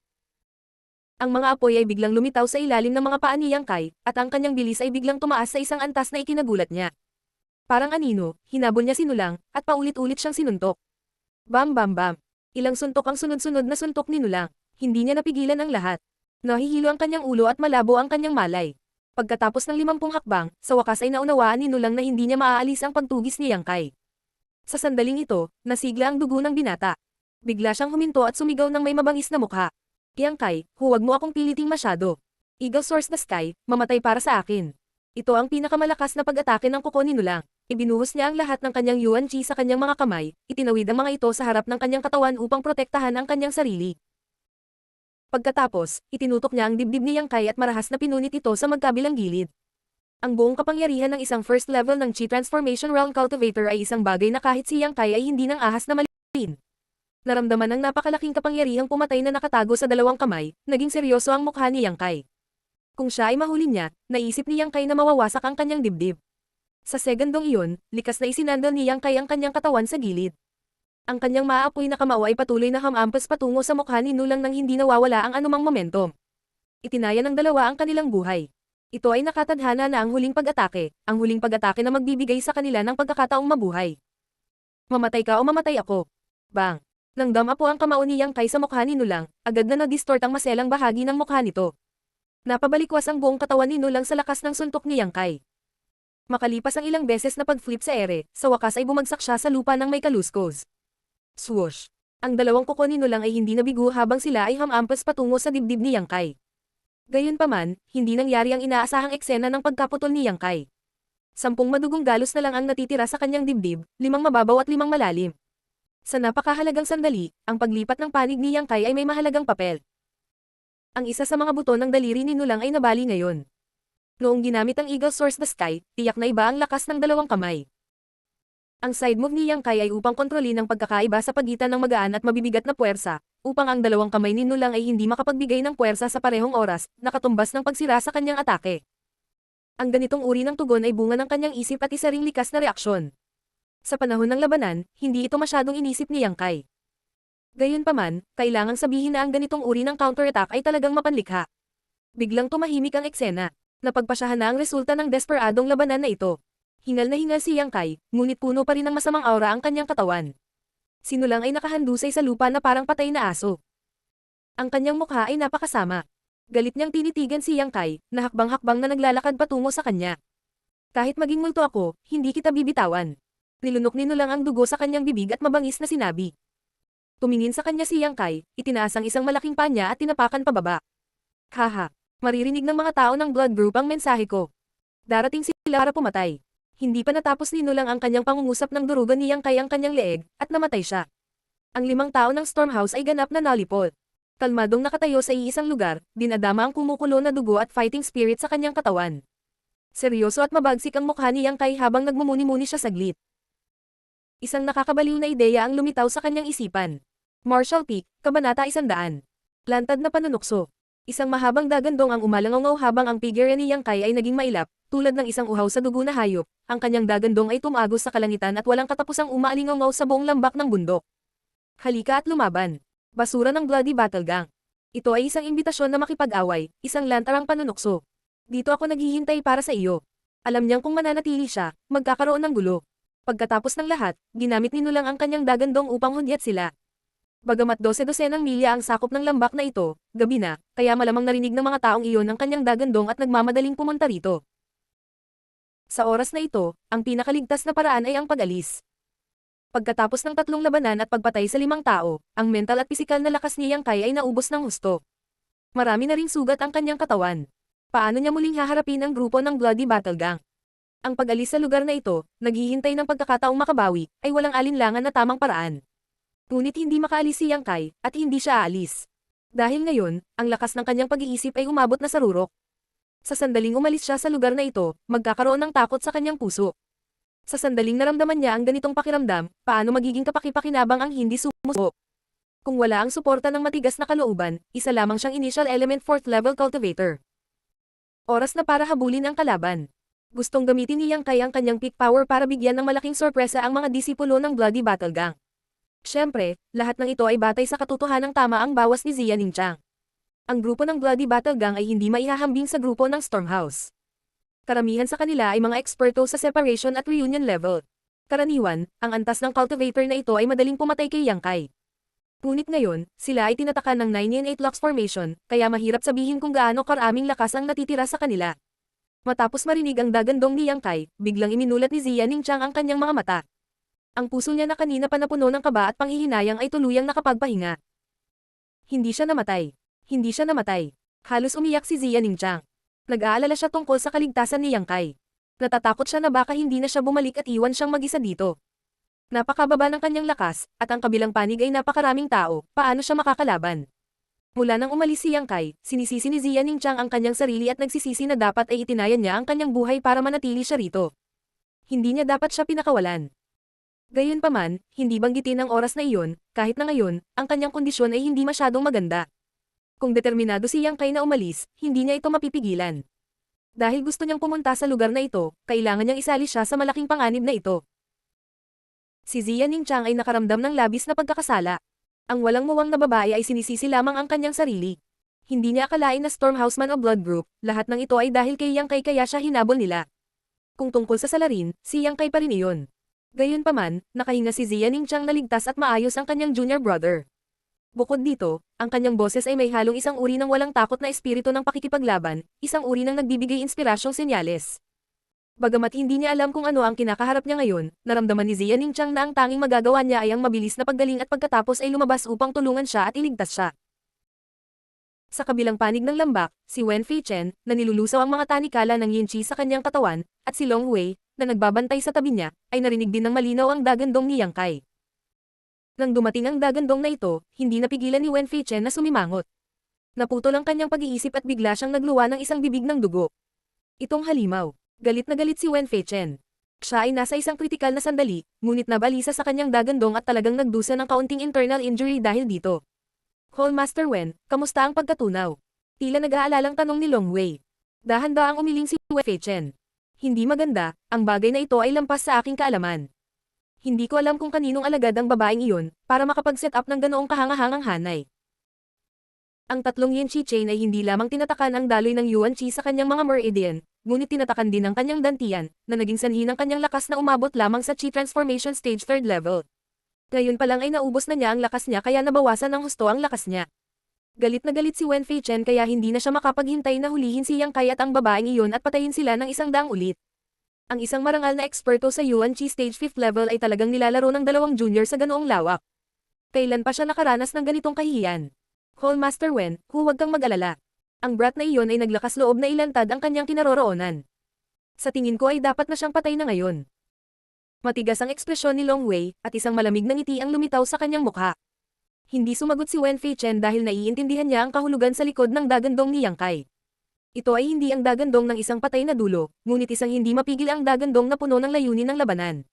Ang mga apoy ay biglang lumitaw sa ilalim ng mga paa ni Yang Kai, at ang kanyang bilis ay biglang tumaas sa isang antas na ikinagulat niya. Parang anino, hinabol niya si Nulang, at paulit-ulit siyang sinuntok. Bam bam bam. Ilang suntok ang sunod-sunod na suntok ni Nulang. Hindi niya napigilan ang lahat. Nahihilo ang kanyang ulo at malabo ang kanyang malay. Pagkatapos ng 50 hakbang, sa wakas ay naunawaan ni Nulang na hindi niya maaalis ang pagtugis ni Yang Kai. Sa sandaling ito, nasigla ang dugo ng binata. Bigla siyang huminto at sumigaw ng may mabangis na mukha. Yang Kai, huwag mo akong piliting masyado. Eagle Source the Sky, mamatay para sa akin. Ito ang pinakamalakas na pag-atake ng kuko ni Nulang. Ibinuhos niya ang lahat ng kanyang Yuan Chi sa kanyang mga kamay, itinawid ang mga ito sa harap ng kanyang katawan upang protektahan ang kanyang sarili. Pagkatapos, itinutok niya ang dibdib ni Yang Kai at marahas na pinunit ito sa magkabilang gilid. Ang buong kapangyarihan ng isang first level ng Chi Transformation Realm Cultivator ay isang bagay na kahit si Yang Kai ay hindi nang ahas na malipin. Naramdaman ng napakalaking kapangyarihang pumatay na nakatago sa dalawang kamay, naging seryoso ang mukha ni Yang Kai. Kung siya ay mahuli niya, naisip ni Yang Kai na mawawasak ang kanyang dibdib. Sa segundong iyon, likas na isinandal ni Yang Kai ang kanyang katawan sa gilid. Ang kanyang maaapoy na kamao ay patuloy na hamampas patungo sa mukha ni Nulang nang hindi nawawala ang anumang momentum. Itinaya ng dalawa ang kanilang buhay. Ito ay nakatadhana na ang huling pag-atake na magbibigay sa kanila ng pagkakataong mabuhay. Mamatay ka o mamatay ako. Bang! Nang damapo ang kamao ni Yang Kai sa mukha ni Nulang, agad na na-distort ang maselang bahagi ng mukha nito. Napabalikwas ang buong katawan ni Nulang sa lakas ng suntok ni Yang Kai. Makalipas ang ilang beses na pag-flip sa ere, sa wakas ay bumagsak siya sa lupa ng may kaluskos. Swoosh! Ang dalawang kuko ni Nulang ay hindi nabigo habang sila ay hamampas patungo sa dibdib ni Yang Kai. Gayunpaman, hindi nangyari ang inaasahang eksena ng pagkaputol ni Yang Kai. 10 madugong galos na lang ang natitira sa kanyang dibdib, 5 mababaw at 5 malalim. Sa napakahalagang sandali, ang paglipat ng panig ni Yang Kai ay may mahalagang papel. Ang isa sa mga buto ng daliri ni Nulang ay nabali ngayon. Noong ginamit ang Eagle Source the Sky, tiyak na iba ang lakas ng dalawang kamay. Ang side move ni Yang Kai ay upang kontrolin ang pagkakaiba sa pagitan ng magaan at mabibigat na puwersa, upang ang dalawang kamay ni Nulang ay hindi makapagbigay ng puwersa sa parehong oras, nakatumbas ng pagsira sa kanyang atake. Ang ganitong uri ng tugon ay bunga ng kanyang isip at isa ring likas na reaksyon. Sa panahon ng labanan, hindi ito masyadong inisip ni Yang Kai. Gayunpaman, kailangang sabihin na ang ganitong uri ng counterattack ay talagang mapanlikha. Biglang tumahimik ang eksena. Napagpasyahan na ang resulta ng desperadong labanan na ito. Hingal na hingal si Yang Kai, ngunit puno pa rin ng masamang aura ang kanyang katawan. Si Nulang ay nakahandusay sa lupa na parang patay na aso. Ang kanyang mukha ay napakasama. Galit niyang tinitigan si Yang Kai, na hakbang-hakbang na naglalakad patungo sa kanya. Kahit maging multo ako, hindi kita bibitawan. Nilunok-nino lang ang dugo sa kanyang bibig at mabangis na sinabi. Tumingin sa kanya si Yang Kai, itinaas ang isang malaking panya at tinapakan pababa. Haha, maririnig ng mga tao ng blood group ang mensahe ko. Darating sila para pumatay. Hindi pa natapos nino lang ang kanyang pangungusap ng durugan ni Yang Kai ang kanyang leeg, at namatay siya. Ang 5 tao ng Stormhouse ay ganap na nalipol. Kalmadong nakatayo sa iisang lugar, dinadama ang kumukulo na dugo at fighting spirit sa kanyang katawan. Seryoso at mabagsik ang mukha ni Yang Kai habang nagmumuni-muni siya saglit. Isang nakakabaliw na ideya ang lumitaw sa kanyang isipan. Marshall Peak, Kabanata 100. Lantad na panunukso. Isang mahabang dagandong ang umalangaw habang ang figure ni Yang Kai ay naging mailap, tulad ng isang uhaw sa dugo na hayop. Ang kanyang dagandong ay tumagos sa kalangitan at walang katapusang umaalingaw sa buong lambak ng bundok. Halika at lumaban. Basura ng Bloody Battlegang. Ito ay isang imbitasyon na makipag-away, isang lantarang panunukso. Dito ako naghihintay para sa iyo. Alam niyang kung mananatili siya, magkakaroon ng gulo. Pagkatapos ng lahat, ginamit nino lang ang kanyang dagandong upang hudyat sila. Bagamat 12-12 milya ang sakop ng lambak na ito, gabi na, kaya malamang narinig ng mga taong iyon ang kanyang dagandong at nagmamadaling pumunta rito. Sa oras na ito, ang pinakaligtas na paraan ay ang pag-alis. Pagkatapos ng 3 labanan at pagpatay sa 5 tao, ang mental at pisikal na lakas ni Yang Kai ay naubos ng husto. Marami na ring sugat ang kanyang katawan. Paano niya muling haharapin ang grupo ng Bloody Battlegang? Ang pag-alis sa lugar na ito, naghihintay ng pagkakataong makabawi, ay walang alinlangan na tamang paraan. Ngunit hindi makaalis si Yang Kai, at hindi siya aalis. Dahil ngayon, ang lakas ng kanyang pag-iisip ay umabot na sa rurok. Sa sandaling umalis siya sa lugar na ito, magkakaroon ng takot sa kanyang puso. Sa sandaling naramdaman niya ang ganitong pakiramdam, paano magiging kapaki-pakinabang ang hindi sumusuko. Kung wala ang suporta ng matigas na kalooban, isa lamang siyang initial element 4th level cultivator. Oras na para habulin ang kalaban. Gustong gamitin ni Yang Kai ang kanyang peak power para bigyan ng malaking sorpresa ang mga disipulo ng Bloody Battlegang. Siyempre, lahat ng ito ay batay sa katotohanang tama ang bawas ni Xia Ningqiang. Ang grupo ng Bloody Battlegang ay hindi maihahambing sa grupo ng Stormhouse. Karamihan sa kanila ay mga eksperto sa separation at reunion level. Karaniwan, ang antas ng cultivator na ito ay madaling pumatay kay Yang Kai. Ngunit ngayon, sila ay tinatakan ng 9-in-8 Lux formation, kaya mahirap sabihin kung gaano karaming lakas ang natitira sa kanila. Matapos marinig ang dagandong ni Yang Kai, biglang iminulat ni Xia Ningqiang ang kanyang mga mata. Ang puso niya na kanina pa napuno ng kaba at panghihinayang ay tuluyang nakapagpahinga. Hindi siya namatay. Hindi siya namatay. Halos umiyak si Xia Ningqiang. Nag-aalala siya tungkol sa kaligtasan ni Yang Kai. Natatakot siya na baka hindi na siya bumalik at iwan siyang mag-isa dito. Napakababa ng kanyang lakas, at ang kabilang panig ay napakaraming tao, paano siya makakalaban? Mula nang umalis si Yang Kai, sinisisi ni Xia Ningqiang ang kanyang sarili at nagsisisi na dapat ay itinayan niya ang kanyang buhay para manatili siya rito. Hindi niya dapat siya pinakawalan. Gayunpaman, hindi banggitin ang oras na iyon, kahit na ngayon, ang kanyang kondisyon ay hindi masyadong maganda. Kung determinado si Yang Kai na umalis, hindi niya ito mapipigilan. Dahil gusto niyang pumunta sa lugar na ito, kailangan niyang isali siya sa malaking panganib na ito. Si Xia Ningqiang ay nakaramdam ng labis na pagkakasala. Ang walang muwang na babae ay sinisisi lamang ang kanyang sarili. Hindi niya akalain na Stormhouse man o Blood Group, lahat ng ito ay dahil kay Yang Kai kaya siya hinabol nila. Kung tungkol sa salarin, si Yang Kai pa rin iyon. Gayunpaman, nakahinga si Xia Ningqiang na ligtas at maayos ang kanyang junior brother. Bukod dito, ang kanyang boses ay may halong isang uri ng walang takot na espiritu ng pakikipaglaban, isang uri ng nagbibigay inspirasyong senyales. Bagamat hindi niya alam kung ano ang kinakaharap niya ngayon, naramdaman ni Xia Ningqiang na ang tanging magagawa niya ay ang mabilis na paggaling at pagkatapos ay lumabas upang tulungan siya at iligtas siya. Sa kabilang panig ng lambak, si Wen Feichen, na nilulusaw ang mga tanikala ng Yin Qi sa kanyang katawan, at si Long Wei, na nagbabantay sa tabi niya, ay narinig din ng malinaw ang dagandong ni Yang Kai. Nang dumating ang dagandong na ito, hindi napigilan ni Wen Feichen na sumimangot. Naputol ang kanyang pag-iisip at bigla siyang nagluwa ng isang bibig ng dugo. Itong halimaw. Galit na galit si Wen Feichen. Siya ay nasa isang kritikal na sandali, ngunit nabalisa sa kanyang dagandong at talagang nagdusa ng kaunting internal injury dahil dito. Hall Master Wen, kamusta ang pagkatunaw? Tila nag-aalalang tanong ni Long Wei. Dahan-daang umiling si Wen Feichen. Hindi maganda, ang bagay na ito ay lampas sa aking kaalaman. Hindi ko alam kung kaninong alagad ang babaeng iyon, para makapag-set up ng ganoong kahangahangang hanay. Ang 3 Yin Qi chain ay hindi lamang tinatakan ang daloy ng Yuan Qi sa kanyang mga meridian, ngunit tinatakan din ang kanyang dantian, na naging sanhi ng kanyang lakas na umabot lamang sa Qi Transformation Stage 3rd level. Ngayon pa lang ay naubos na niya ang lakas niya kaya nabawasan ng husto ang lakas niya. Galit na galit si Wen Fei Chen kaya hindi na siya makapaghintay na hulihin si Yang Kai at ang babaeng iyon at patayin sila ng 100 ulit. Ang isang marangal na eksperto sa Yuan Chi Stage 5th level ay talagang nilalaro ng dalawang junior sa ganoong lawak. Kailan pa siya nakaranas ng ganitong kahihiyan? Hall Master Wen, huwag kang mag-alala. Ang brat na iyon ay naglakas loob na ilantad ang kanyang kinaroroonan. Sa tingin ko ay dapat na siyang patay na ngayon. Matigas ang ekspresyon ni Long Wei at isang malamig na ngiti ang lumitaw sa kanyang mukha. Hindi sumagot si Wen Fei Chen dahil naiintindihan niya ang kahulugan sa likod ng dagandong ni Yang Kai. Ito ay hindi ang dagandong ng isang patay na dulo, ngunit isang hindi mapigil ang dagandong na puno ng layunin ng labanan.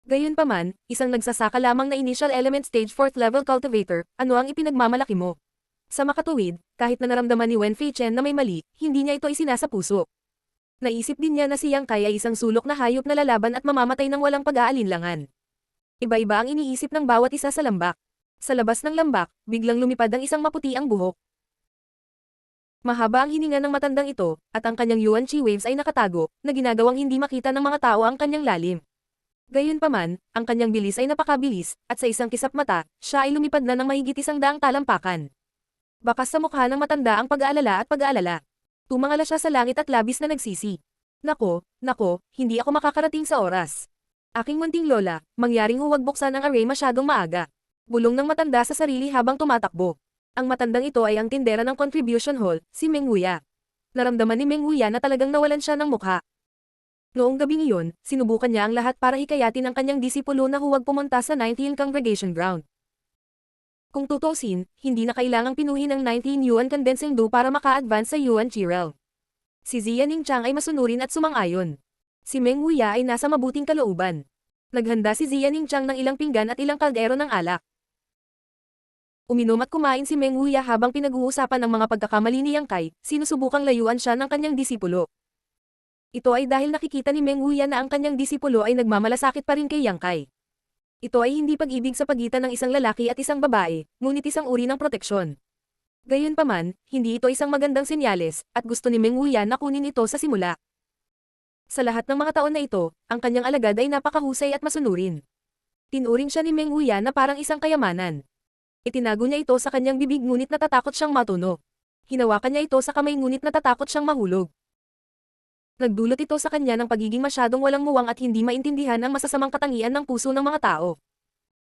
Gayunpaman, isang nagsasaka lamang na initial element stage 4th level cultivator, ano ang ipinagmamalaki mo? Sa makatuwid, kahit na naramdaman ni Wen Fei Chen na may mali, hindi niya ito isinasa puso. Naisip din niya na si Yang Kai ay isang sulok na hayop na lalaban at mamamatay ng walang pag-aalinlangan. Iba-iba ang iniisip ng bawat isa sa lambak. Sa labas ng lambak, biglang lumipad ang isang maputi ang buhok. Mahaba ang hininga ng matandang ito, at ang kanyang Yuan Chi waves ay nakatago, na ginagawang hindi makita ng mga tao ang kanyang lalim. Gayunpaman, ang kanyang bilis ay napakabilis, at sa isang kisap mata, siya ay lumipad na ng mahigit 100 talampakan. Bakas sa mukha ng matanda ang pag-aalala at pag-aalala. Tumangala siya sa langit at labis na nagsisi. Nako, hindi ako makakarating sa oras. Aking munting lola, mangyaring huwag buksan ang array masyadong maaga. Bulong ng matanda sa sarili habang tumatakbo. Ang matandang ito ay ang tindera ng contribution hall, si Meng Wuya. Naramdaman ni Meng Wuya na talagang nawalan siya ng mukha. Noong gabing iyon, sinubukan niya ang lahat para hikayatin ang kanyang disipulo na huwag pumunta sa 19 Congregation Ground. Kung tutusin, hindi na kailangang pinuhin ang 19 Yuan Condensing Do para maka-advance sa Yuan Chi realm. Si Ziya Ningchang ay masunurin at sumang-ayon. Si Meng Wuya ay nasa mabuting kalooban. Naghanda si Ziya Ningchang ng ilang pinggan at ilang kaldero ng alak. Uminom at kumain si Meng Wuya habang pinag-uusapan ang mga pagkakamali ni Yang Kai, sinusubukang layuan siya ng kanyang disipulo. Ito ay dahil nakikita ni Meng Wuya na ang kanyang disipulo ay nagmamalasakit pa rin kay Yang Kai. Ito ay hindi pag-ibig sa pagitan ng isang lalaki at isang babae, ngunit isang uri ng proteksyon. Gayunpaman, hindi ito isang magandang senyales, at gusto ni Meng Wuya na kunin ito sa simula. Sa lahat ng mga taon na ito, ang kanyang alagad ay napakahusay at masunurin. Tinuring siya ni Meng Wuya na parang isang kayamanan. Itinago niya ito sa kanyang bibig ngunit natatakot siyang matuno. Hinawakan niya ito sa kamay ngunit natatakot siyang mahulog. Nagdulot ito sa kanya ng pagiging masyadong walang muwang at hindi maintindihan ang masasamang katangian ng puso ng mga tao.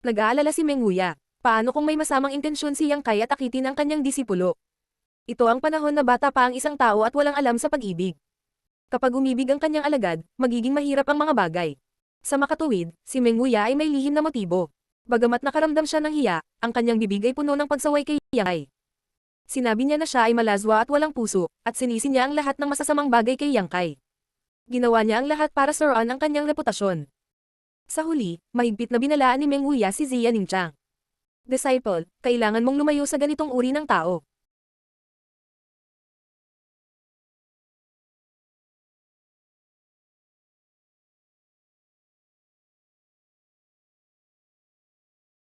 Nag-aalala si Meng Wuya, paano kung may masamang intensyon si Yang Kai at akitin ang kanyang disipulo? Ito ang panahon na bata pa ang isang tao at walang alam sa pag-ibig. Kapag umibig ang kanyang alagad, magiging mahirap ang mga bagay. Sa makatuwid, si Meng Wuya ay may lihim na motibo. Bagamat nakaramdam siya ng hiya, ang kanyang bibig ay puno ng pagsaway kay Yang Kai. Sinabi niya na siya ay malazwa at walang puso, at sinisi niya ang lahat ng masasamang bagay kay Yang Kai. Ginawa niya ang lahat para suruan ang kanyang reputasyon. Sa huli, mahigpit na binalaan ni Meng Wuya si Ziya Ningchang. Disciple, kailangan mong lumayo sa ganitong uri ng tao.